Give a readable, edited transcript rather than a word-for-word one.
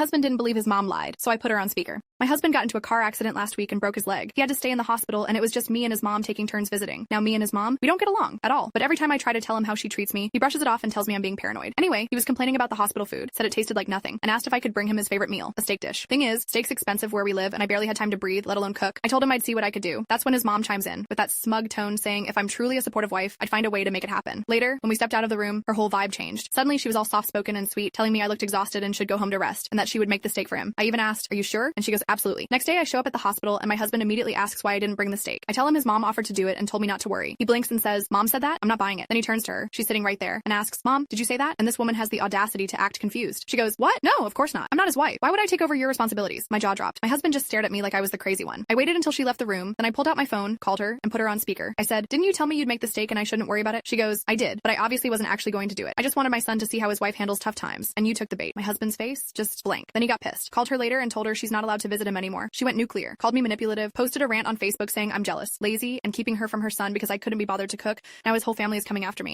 husband didn't believe his mom lied, so I put her on speaker. My husband got into a car accident last week and broke his leg. He had to stay in the hospital, and it was just me and his mom taking turns visiting. Now me and his mom, we don't get along at all, but every time I try to tell him how she treats me, he brushes it off and tells me I'm being paranoid. Anyway, he was complaining about the hospital food, said it tasted like nothing, and asked if I could bring him his favorite meal, a steak dish. Thing is, steak's expensive where we live, and I barely had time to breathe, let alone cook. I told him I'd see what I could do. That's when his mom chimes in, with that smug tone saying if I'm truly a supportive wife, I'd find a way to make it happen. Later, when we stepped out of the room, her whole vibe changed. Suddenly, she was all soft-spoken and sweet, telling me I looked exhausted and should go home to rest, and that she would make the steak for him. I even asked, "Are you sure?" And she goes, "Absolutely." Next day, I show up at the hospital, and my husband immediately asks why I didn't bring the steak. I tell him his mom offered to do it and told me not to worry. He blinks and says, "Mom said that? I'm not buying it." Then he turns to her, she's sitting right there, and asks, "Mom, did you say that?" And this woman has the audacity to act confused. She goes, "What? No, of course not. I'm not his wife. Why would I take over your responsibilities?" My jaw dropped. My husband just stared at me like I was the crazy one. I waited until she left the room, then I pulled out my phone, called her, and put her on speaker. I said, "Didn't you tell me you'd make the steak and I shouldn't worry about it?" She goes, "I did, but I obviously wasn't actually going to do it. I just wanted my son to see how his wife handles tough times, and you took the bait." My husband's face just blank. Then he got pissed. Called her later and told her she's not allowed to visit him anymore. She went nuclear, called me manipulative, posted a rant on Facebook saying I'm jealous, lazy, and keeping her from her son because I couldn't be bothered to cook. Now his whole family is coming after me.